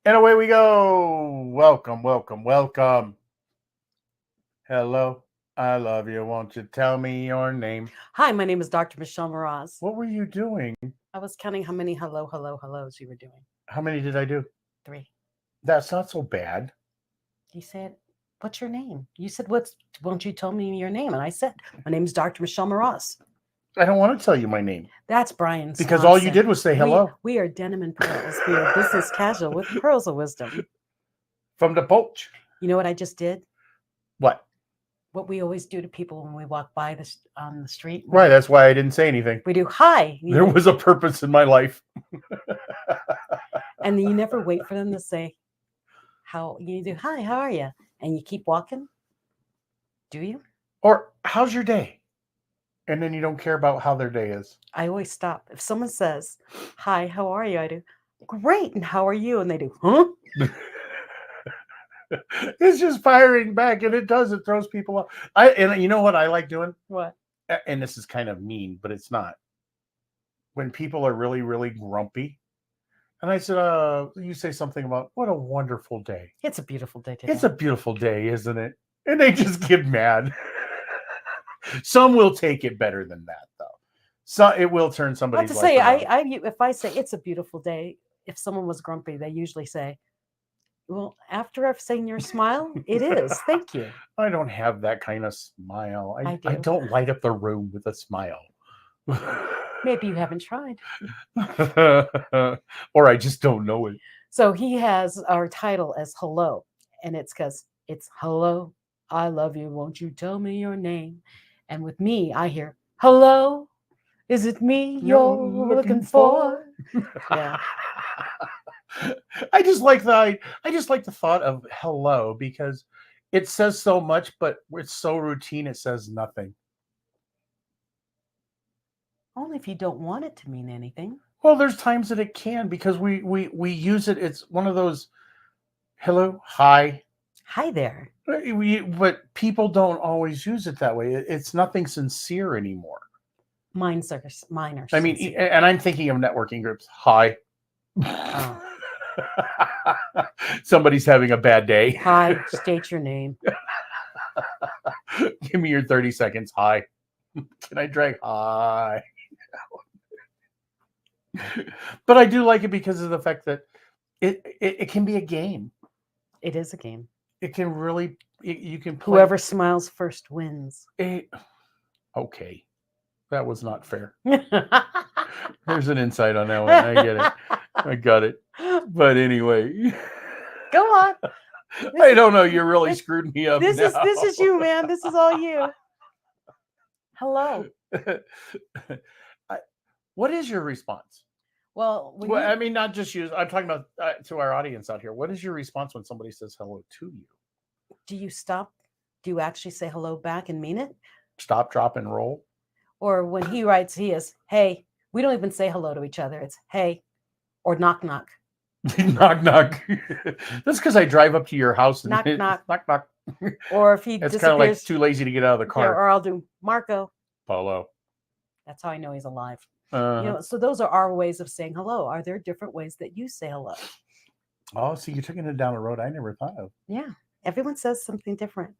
And away we go. Welcome, welcome, welcome. Hello. I love you. Won't you tell me your name? Hi, my name is Dr. Michelle Mraz. What were you doing? I was counting how many hellos you were doing. How many did I do? 3. That's not so bad. You said, "What's your name?" You said, "Won't you tell me your name?" And I said, "My name is Dr. Michelle Mraz." I don't want to tell you my name That's Brian because all you Swanson. did was say hello. We are Denim and Pearls. We are business casual with pearls of wisdom. From the poach. You know what I just did? What? What we always do to people when we walk by this on the street. Right. That's why I didn't say anything. We do hi. There was a purpose in my life. And you never wait for them to say how you do. Hi, how are you? And you keep walking. Do you? Or how's your day? And then you don't care about how their day is. I always stop. If someone says, "Hi, how are you?" I do, "Great, and how are you?" And they do, "Huh?" It's just firing back, and it does. It throws people off. And you know what I like doing? What? And this is kind of mean, but it's not. When people are really, really grumpy, and I said, you say something about what a wonderful day. It's a beautiful day today. It's a beautiful day, isn't it? And they just get mad. Some will take it better than that, though. So it will turn I have somebody's to life say, around. if I say it's a beautiful day, if someone was grumpy, they usually say, "Well, after I've seen your smile, it is. Thank you." I don't have that kind of smile. I I do. don't light up the room with a smile. Maybe you haven't tried. Or I just don't know it. So he has our title as hello, and it's because it's hello, I love you. Won't you tell me your name? And with me, I hear hello. Is it me you're looking for? Yeah. I just like the thought of hello because it says so much, but it's so routine it says nothing. Only if you don't want it to mean anything. Well, there's times that it can because we use it. It's one of those hello, hi. Hi there. But people don't always use it that way. It's nothing sincere anymore. Mine are I mean, sincere. and I'm thinking of networking groups. Hi. Oh. Somebody's having a bad day. Hi, state your name. Give me your 30 seconds. Hi. Can I drag? Hi. But I do like it because of the fact that it can be a game. It is a game. It can really, you can play. Whoever smiles first wins. Okay. That was not fair. There's an insight on that one. I get it. I got it. But anyway. Go on. I don't know. You're really screwed me up. This is you, man. This is all you. Hello. What is your response? Well, I mean, not just you. I'm talking about to our audience out here. What is your response when somebody says hello to you? do you stop? Do you actually say hello back and mean it? Stop, drop, and roll. Or when he writes, he is, "Hey." We don't even say hello to each other. It's "Hey," or "Knock knock." Knock knock. That's because I drive up to your house and Knock knock. knock knock. Or if he It's disappears, kind of like too lazy to get out of the car. or I'll do Marco. Polo. That's how I know he's alive. So those are our ways of saying hello. Are there different ways that you say hello? Oh, so you're taking it down a road I never thought of. Yeah, everyone says something different.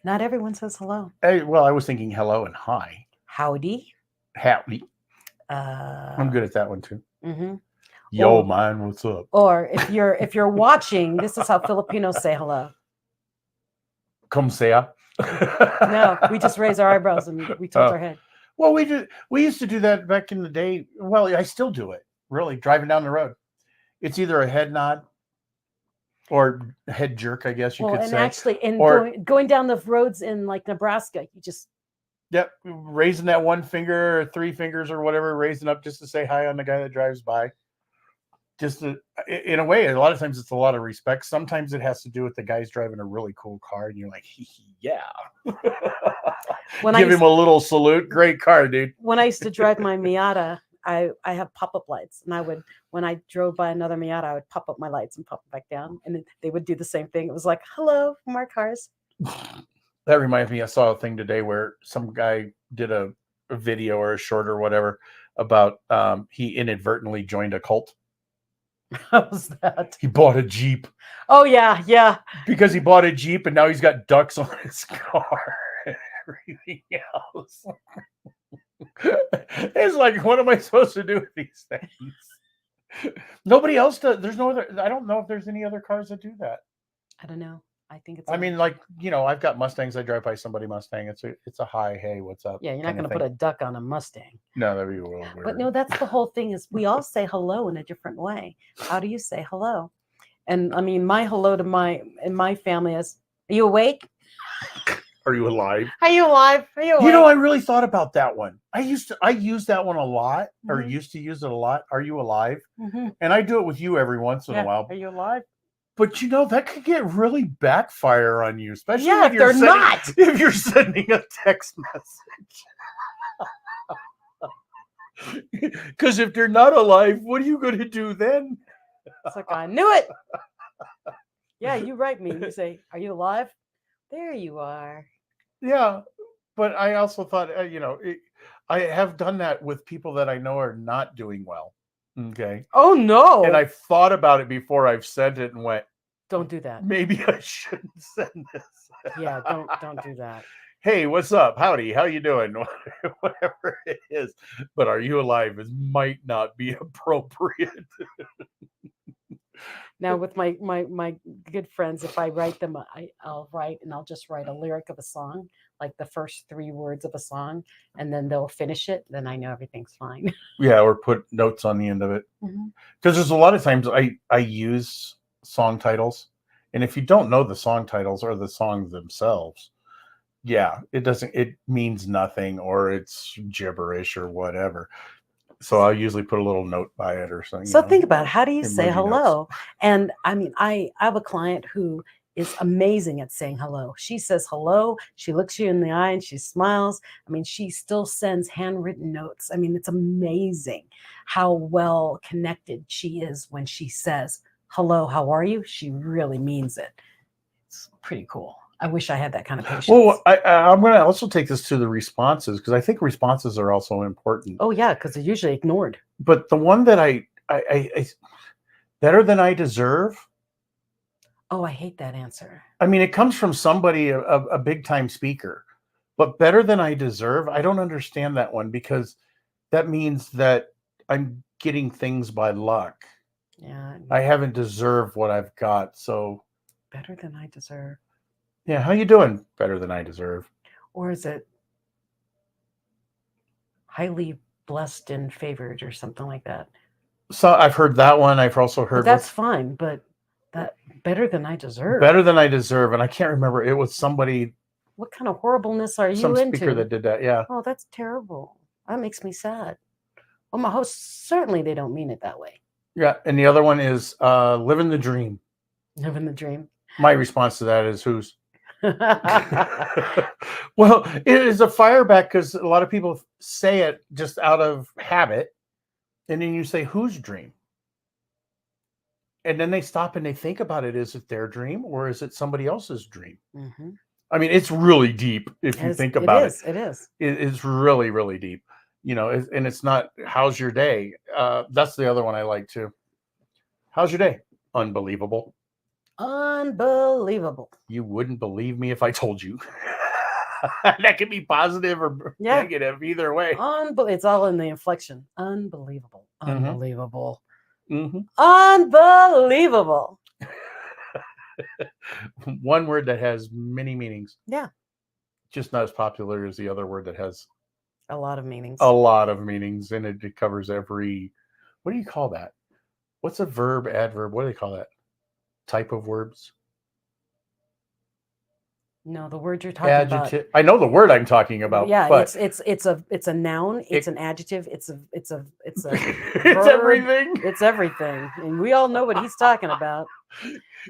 Not everyone says hello. Well, I was thinking hello and hi. Howdy. Howdy. I'm good at that one too. Mm-hmm. Yo, man, what's up? Or if you're watching, this is how Filipinos say hello. Come sea. No, we just raise our eyebrows and we tilt our head. Well, we used to do that back in the day. Well, I still do it. Really, driving down the road, it's either a head nod or a head jerk, I guess you could say. And actually, or going down the roads in like Nebraska, you just raising that one finger or 3 fingers or whatever, raising up just to say hi on the guy that drives by. Just in a way, a lot of times it's a lot of respect. Sometimes it has to do with the guy's driving a really cool car, and you're like, yeah. Give him a little salute. Great car, dude. When I used to drive my Miata, I have pop-up lights, and when I drove by another Miata, I would pop up my lights and pop them back down, and they would do the same thing. It was like, "Hello from our cars." That reminds me, I saw a thing today where some guy did a video or a short or whatever about he inadvertently joined a cult. How's that? He bought a Jeep Oh yeah, yeah. because he bought a Jeep and now he's got ducks on his car and everything else. It's like, what am I supposed to do with these things? Nobody else does. There's no other. I don't know if there's any other cars that do that. I don't know. I think it's. I mean, like, I've got Mustangs. I drive by somebody Mustang. It's a hi, hey, what's up? Yeah, you're not kinda going to put thing. a duck on a Mustang. No, that'd be a little weird. But no, that's the whole thing is we all say hello in a different way. How do you say hello? And I mean, my hello to my family is, are you awake? Are you alive? Are you alive? Are you awake? I really thought about that one. I use that one a lot, or Mhm. used to use it a lot. Are you alive? Mm-hmm. And I do it with you every once in Yeah. a while. Are you alive? But that could get really backfire on you, especially Yeah, when if they're not. if you're sending a text message. Because if they're not alive, what are you going to do then? It's like, I knew it. Yeah, you write me. You say, are you alive? There you are. Yeah, but I also thought, I have done that with people that I know are not doing well. Okay. Oh no. And I've thought about it before I've sent it and went, don't do that. maybe I shouldn't send this. Yeah, don't do that. Hey, what's up? Howdy, how you doing? Whatever it is. But are you alive? It might not be appropriate. Now with my good friends, if I write them, I'll write and I'll just write a lyric of a song, like the first 3 words of a song, and then they'll finish it. Then I know everything's fine. Yeah, or put notes on the end of it. Because there's a lot of times I use song titles, and if you don't know the song titles or the songs themselves, yeah, it means nothing, or it's gibberish or whatever. So I'll usually put a little note by it or something. So think about it. How do you say emoji hello? notes. And I mean, I have a client who is amazing at saying hello. She says hello. She looks you in the eye and she smiles. I mean, she still sends handwritten notes. I mean, it's amazing how well connected she is when she says hello, how are you? She really means it. It's pretty cool. I wish I had that kind of patience. Well, I'm going to also take this to the responses, because I think responses are also important. Oh yeah, because they're usually ignored. But the one that I better than I deserve. Oh, I hate that answer. I mean, it comes from somebody, a big time speaker, but better than I deserve. I don't understand that one, because that means that I'm getting things by luck. Yeah. I haven't deserved what I've got. So better than I deserve. Yeah, how you doing? Better than I deserve. Or is it highly blessed and favored or something like that? So I've heard that one. I've also heard but that's fine, but that better than I deserve. Better than I deserve, and I can't remember. It was somebody. What kind of horribleness are you Some into? speaker that did that. Yeah. Oh, that's terrible. That makes me sad. Well, my hosts, certainly they don't mean it that way. Yeah, and the other one is living the dream. Living the dream. My response to that is whose? Well, it is a fireback, because a lot of people say it just out of habit, and then you say whose dream, and then they stop and they think about it. Is it their dream or is it somebody else's dream? Mm-hmm. I mean, it's really deep if you think about it. It is. It's really, really deep. And it's not how's your day. That's the other one I like too. How's your day? Unbelievable. Unbelievable. You wouldn't believe me if I told you. That could be positive or negative, either way. It's all in the inflection. Unbelievable. Unbelievable. Mm-hmm. Unbelievable. One word that has many meanings. Yeah. Just not as popular as the other word that has a lot of meanings. A lot of meanings, and it covers every. What do you call that? What's a verb, adverb? What do they call that? Type of verbs? No, the word you're talking about. I know the word I'm talking about. Yeah, but it's a noun. It's an adjective. It's a it's verb. everything. It's everything, and we all know what he's talking about.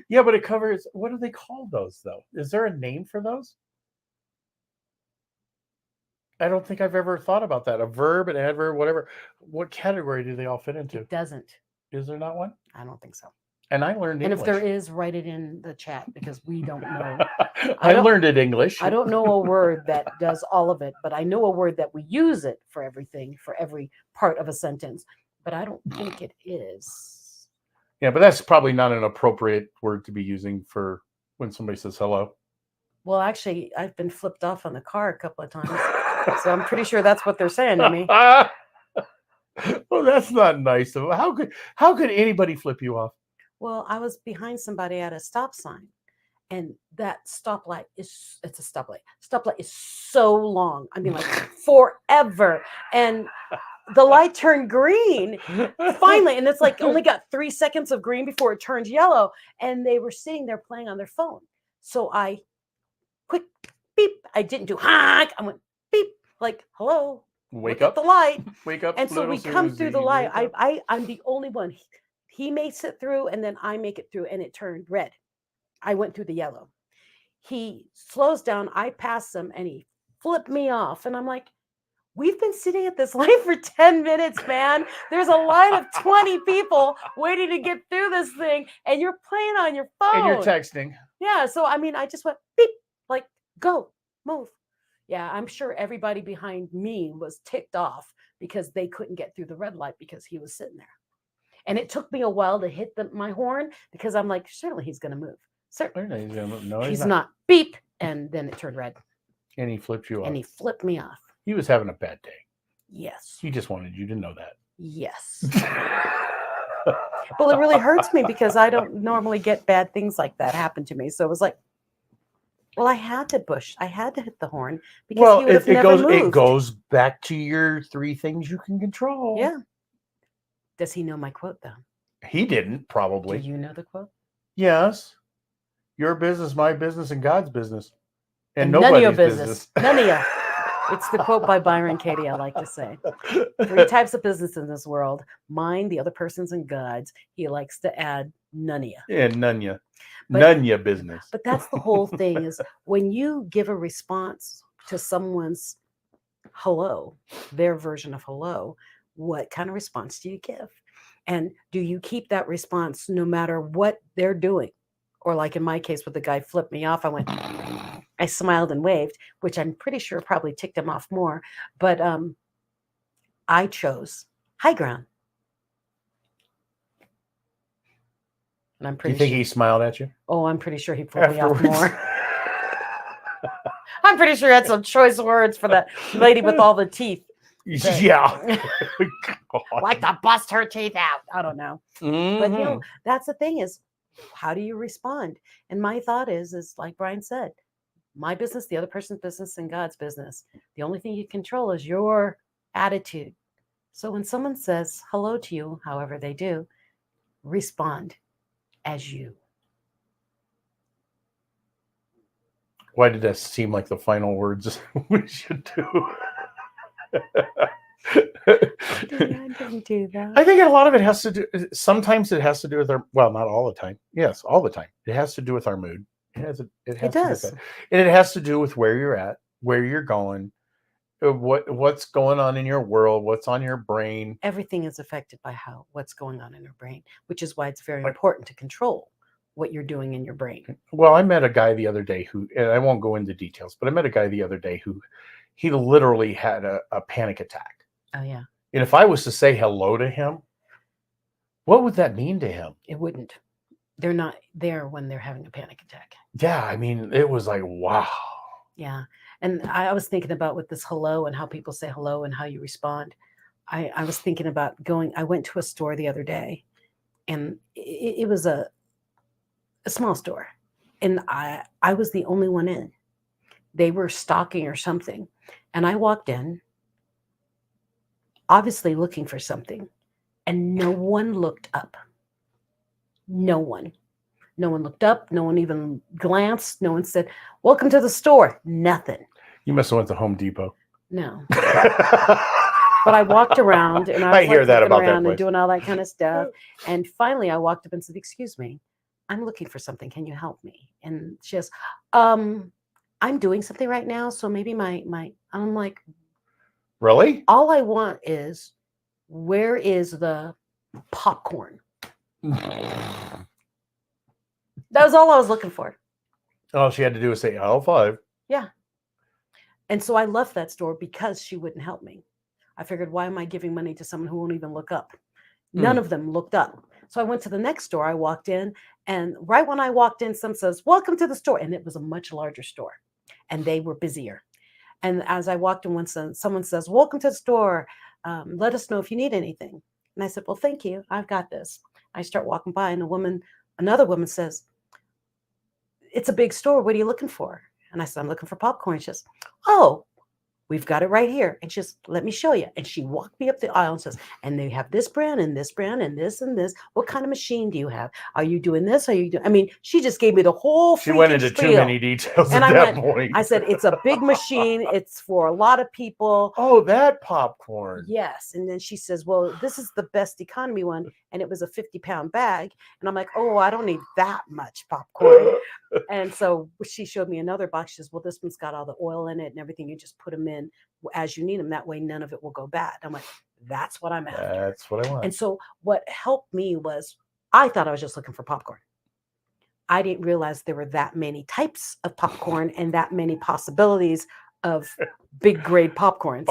Yeah, but it covers. What do they call those though? Is there a name for those? I don't think I've ever thought about that. A verb, an adverb, whatever. What category do they all fit into? It doesn't. Is there not one? I don't think so. And I learned English. And if there is, write it in the chat, because we don't know. I learned it English. I don't know a word that does all of it, but I know a word that we use it for everything, for every part of a sentence. But I don't think it is. Yeah, but that's probably not an appropriate word to be using for when somebody says hello. Well, actually, I've been flipped off on the car a couple of times, so I'm pretty sure that's what they're saying to me. Well, that's not nice. How could anybody flip you off? Well, I was behind somebody at a stop sign, and that stoplight it's a stoplight. Stoplight is so long. I mean, like forever. And the light turned green finally, and it's like only got 3 seconds of green before it turned yellow, and they were sitting there playing on their phone. So I quick beep. I didn't do honk. I went beep, like hello. Wake Look up, at the light. wake up. And so we little come through the Susie, light. wake up. I'm the only one. He makes it through, and then I make it through, and it turned red. I went through the yellow. He slows down. I pass him, and he flipped me off. And I'm like, we've been sitting at this light for 10 minutes, man. There's a line of 20 people waiting to get through this thing, and you're playing on your phone. And you're texting. Yeah. So, I mean, I just went beep, like, go, move. Yeah, I'm sure everybody behind me was ticked off because they couldn't get through the red light because he was sitting there. And it took me a while to hit my horn because I'm like, certainly he's going to move. Certainly. No, He's not. Beep. And then it turned red. And he flipped you off. And he flipped me off. He was having a bad day. Yes. He just wanted you to know that. Yes. Well, it really hurts me because I don't normally get bad things like that happen to me. So it was like, well, I had to push. I had to hit the horn because he would have never moved. It goes back to your 3 things you can control. Yeah. Does he know my quote, though? He didn't, probably. Do you know the quote? Yes. Your business, my business, and God's business. And none nobody's of your business. None of you. It's the quote by Byron Katie, I like to say. 3 types of business in this world. Mine, the other person's, and God's. He likes to add none of you. Yeah, none ya. None ya business. But that's the whole thing is when you give a response to someone's hello, their version of hello, what kind of response do you give? And do you keep that response no matter what they're doing? Or like in my case with the guy flipped me off, I smiled and waved, which I'm pretty sure probably ticked him off more. But I chose high ground. And I'm pretty Do you think he smiled at you? Oh, I'm pretty sure he flipped me off more. I'm pretty sure he had some choice words for that lady with all the teeth. Yeah. Like to bust her teeth out. I don't know. Mm-hmm. But, you know, that's the thing is, how do you respond? And my thought is like Brian said, my business, the other person's business, and God's business. The only thing you control is your attitude. So when someone says hello to you, however they do, respond as you. Why did that seem like the final words we should do? I didn't do that. I think a lot of it has to do, sometimes it has to do with our, well, not all the time. Yes, all the time. It has to do with our mood. It does. To do with that. And it has to do with where you're at, where you're going, what's going on in your world, what's on your brain. Everything is affected by what's going on in your brain, which is why it's very important to control what you're doing in your brain. Well, I met a guy the other day who, and I won't go into details, but I met a guy the other day who he literally had a panic attack. Oh, yeah. And if I was to say hello to him, what would that mean to him? It wouldn't. They're not there when they're having a panic attack. Yeah, I mean, it was like, wow. Yeah. And I was thinking about with this hello and how people say hello and how you respond. I was thinking about I went to a store the other day, and it was a small store. And I was the only one in. They were stocking or something. And I walked in, obviously looking for something, and no one looked up. No one. No one looked up. No one even glanced. No one said, "Welcome to the store." Nothing. You must have went to Home Depot. No. But I walked around, and I hear that about that around place. and doing all that kind of stuff. And finally, I walked up and said, "Excuse me, I'm looking for something. Can you help me?" And she goes, "I'm doing something right now, so maybe my." I'm like, really? All I want is, where is the popcorn? That was all I was looking for. All she had to do was say aisle 5. Yeah. And so I left that store because she wouldn't help me. I figured, why am I giving money to someone who won't even look up? None of them looked up. So I went to the next store. I walked in, and right when I walked in, someone says, "Welcome to the store." And it was a much larger store, and they were busier. And as I walked in, someone says, "Welcome to the store. Let us know if you need anything." And I said, "Well, thank you. I've got this." I start walking by, and another woman says, "It's a big store. What are you looking for?" And I said, "I'm looking for popcorn." She says, "Oh, we've got it right here." And she says, "Let me show you." And she walked me up the aisle and says, "And they have this brand and this brand and this and this. What kind of machine do you have? Are you doing this? Are you doing?" I mean, she just gave me the whole She went freaking into too spiel. many details And at I that went, point. I said, "It's a big machine. It's for a lot of people." Oh, that popcorn. Yes. And then she says, "Well, this is the best economy one." And it was a 50-pound bag. And I'm like, "Oh, I don't need that much popcorn." And so she showed me another box. She says, "Well, this one's got all the oil in it and everything. You just put them in as you need them. That way, none of it will go bad." I'm like, "That's what I'm after." That's what I want. And so what helped me was I thought I was just looking for popcorn. I didn't realize there were that many types of popcorn and that many possibilities of big grade popcorn.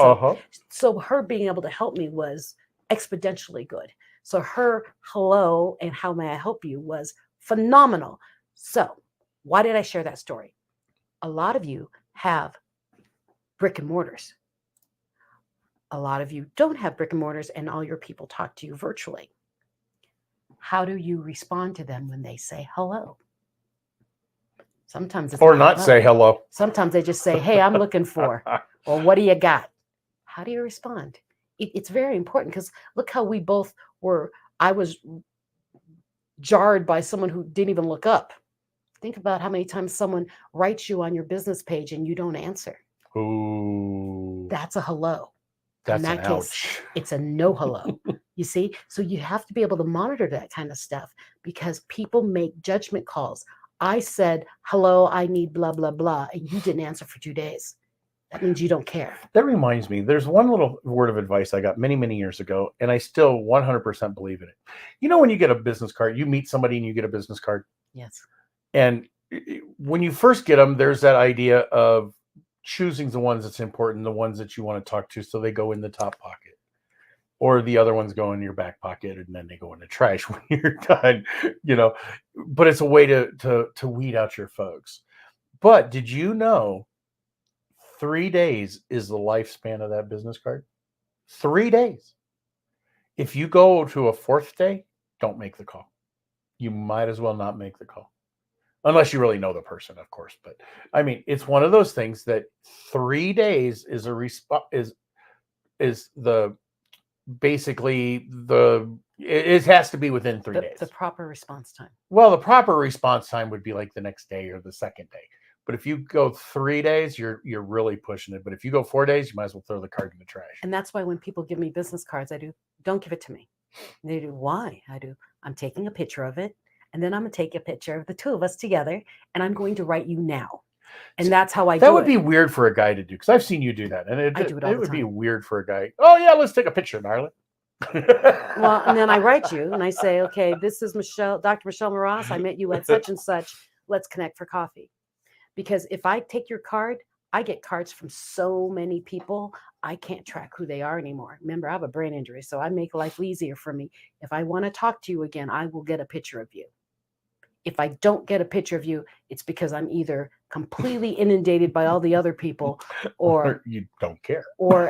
So her being able to help me was exponentially good. So her hello and how may I help you was phenomenal. So why did I share that story? A lot of you have brick and mortars. A lot of you don't have brick and mortars, and all your people talk to you virtually. How do you respond to them when they say hello? Sometimes it's Or not say hello. Sometimes they just say, "Hey, I'm looking for," or "What do you got?" How do you respond? It's very important because look how we both were. I was jarred by someone who didn't even look up. Think about how many times someone writes you on your business page and you don't answer. Ooh. That's a hello. That's In that an case, ouch. it's a no hello. You see? So you have to be able to monitor that kind of stuff because people make judgment calls. I said, "Hello, I need blah, blah, blah," and you didn't answer for 2 days. That means you don't care. That reminds me, there's one little word of advice I got many, many years ago, and I still 100% believe in it. You know, when you get a business card, you meet somebody and you get a business card. Yes. And when you first get them, there's that idea of choosing the ones that's important, the ones that you want to talk to, so they go in the top pocket. Or the other ones go in your back pocket and then they go in the trash when you're done, you know. But it's a way to weed out your folks. But did you know 3 days is the lifespan of that business card? 3 days. If you go to a fourth day, don't make the call. You might as well not make the call. Unless you really know the person, of course. But I mean, it's one of those things that 3 days is is the basically it has to be within 3 days. The proper response time. Well, the proper response time would be like the next day or the second day. But if you go 3 days, you're really pushing it. But if you go 4 days, you might as well throw the card in the trash. And that's why when people give me business cards, I do, "Don't give it to me." And they do, "Why?" I do, "I'm taking a picture of it, and then I'm going to take a picture of the two of us together, and I'm going to write you now." And that's how I do it. That would be weird for a guy to do because I've seen you do that, and I do it all the would be time. weird for a guy. "Oh yeah, let's take a picture, darling." Well, and then I write you and I say, "Okay, this is Dr. Michelle Maras. I met you at such and such. Let's connect for coffee." Because if I take your card, I get cards from so many people, I can't track who they are anymore. Remember, I have a brain injury, so I make life easier for me. If I want to talk to you again, I will get a picture of you. If I don't get a picture of you, it's because I'm either completely inundated by all the other people, or you don't care, or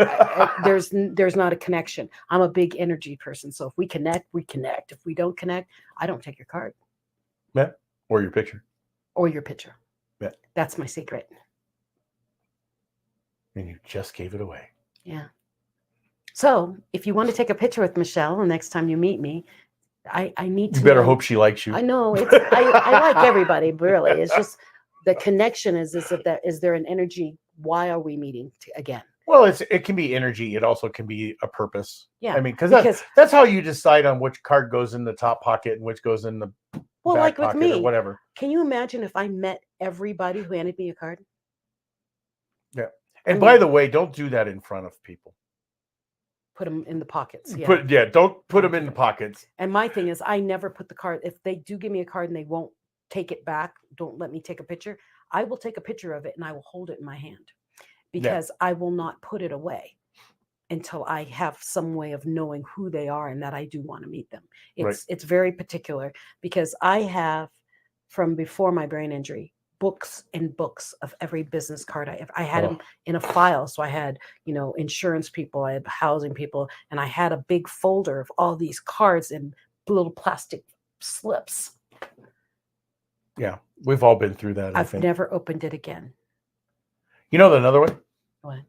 there's not a connection. I'm a big energy person, so if we connect, we connect. If we don't connect, I don't take your card. Yeah, or your picture. Or your picture. Yeah. That's my secret. And you just gave it away. Yeah. So if you want to take a picture with Michelle the next time you meet me, I need to. You better hope she likes you. I know. I like everybody, really. It's just the connection is there an energy? Why are we meeting again? Well, it can be energy. It also can be a purpose. Yeah. I mean, because that's how you decide on which card goes in the top pocket and which goes in the back like with pocket me, or whatever. Can you imagine if I met everybody who handed me a card? Yeah. And by the way, don't do that in front of people. Put them in the pockets. Yeah. Don't put them in the pockets. And my thing is, I never put the card. If they do give me a card and they won't take it back, don't let me take a picture, I will take a picture of it and I will hold it in my hand because I will not put it away. until I have some way of knowing who they are and that I do want to meet them. Right. It's very particular because I have, from before my brain injury, books and books of every business card I had Oh. them in a file. So I had, insurance people, I had housing people, and I had a big folder of all these cards in little plastic slips. Yeah, we've all been through that. I I've think. never opened it again. You know another way? What?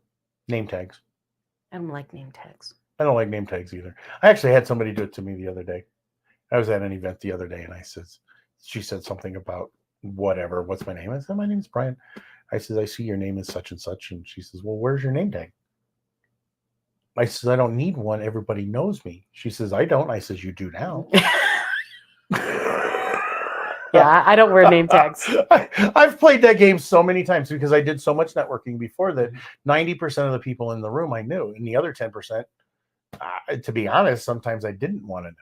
Name tags. I don't like name tags. I don't like name tags either. I actually had somebody do it to me the other day. I was at an event the other day, and she said something about whatever. What's my name? I said, my name's Brian. I said, I see your name is such and such. And she says, well, where's your name tag? I said, I don't need one. Everybody knows me. She says, I don't. I says, you do now. Yeah, I don't wear name tags. I've played that game so many times because I did so much networking before that 90% of the people in the room I knew, and the other 10%, to be honest, sometimes I didn't want to know.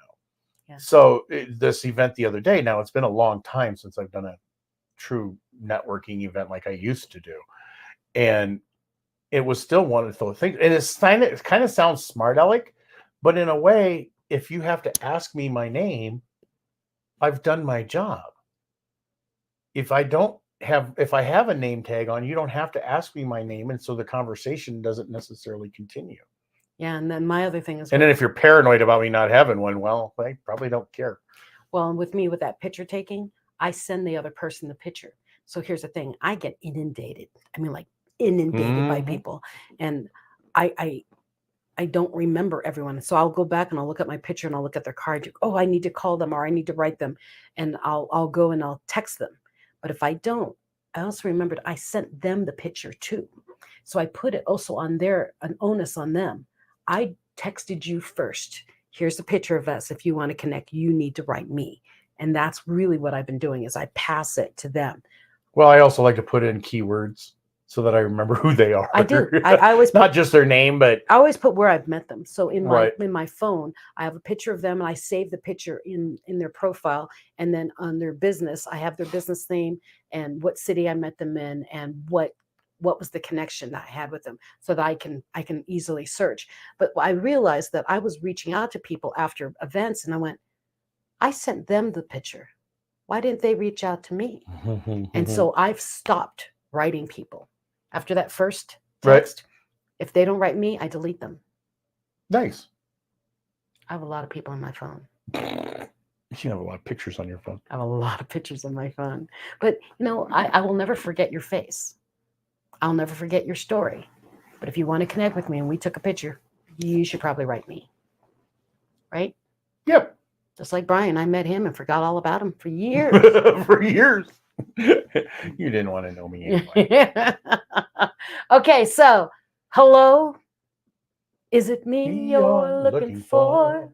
Yeah. So this event the other day, now it's been a long time since I've done a true networking event like I used to do. And it was still one of those things. And it kind of sounds smart aleck, but in a way, if you have to ask me my name, I've done my job. If I have a name tag on, you don't have to ask me my name. And so the conversation doesn't necessarily continue. Yeah. And then my other thing is, and then if you're paranoid about me not having one, well, I probably don't care. Well, and with me, with that picture taking, I send the other person the picture. So here's the thing. I get inundated. I mean, like inundated by people. And I don't remember everyone. So I'll go back and I'll look at my picture and I'll look at their card. Oh, I need to call them or I need to write them. And I'll go and I'll text them. But if I don't, I also remembered I sent them the picture too. So I put it also on an onus on them. I texted you first. Here's the picture of us. If you want to connect, you need to write me. And that's really what I've been doing is I pass it to them. Well, I also like to put in keywords so that I remember who they are. I do. I always not just their name, but I always put where I've met them. So in my phone, I have a picture of them and I save the picture in their profile. And then on their business, I have their business name and what city I met them in and what was the connection that I had with them so that I can easily search. But I realized that I was reaching out to people after events and I went, I sent them the picture. Why didn't they reach out to me? And so I've stopped writing people. After that first text, if they don't write me, I delete them. Nice. I have a lot of people on my phone. You have a lot of pictures on your phone. I have a lot of pictures on my phone. But, I will never forget your face. I'll never forget your story. But if you want to connect with me and we took a picture, you should probably write me. Right? Yep. Just like Brian, I met him and forgot all about him for years. For years. You didn't want to know me anyway. Okay, so hello. Is it me you're looking for?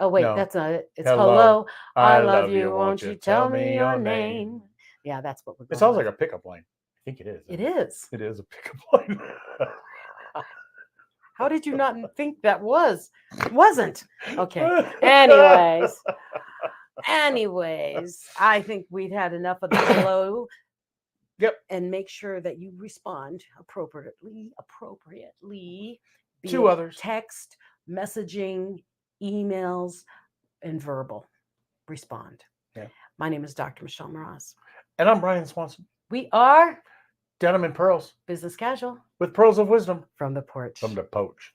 Oh, wait, no. That's not it. It's hello. I love you. Won't you tell me your name? Yeah, that's what we're going It sounds like a pickup line. I think it is. It is. It is a pickup line. How did you not think that was? It wasn't. Okay. Anyways, I think we've had enough of the hello. Yep. And make sure that you respond appropriately. To others. Text, messaging, emails, and verbal. Respond. Yeah. My name is Dr. Michelle Mraz. And I'm Brian Swanson. We are Denim and Pearls. Business Casual. With pearls of wisdom. From the porch. From the poach.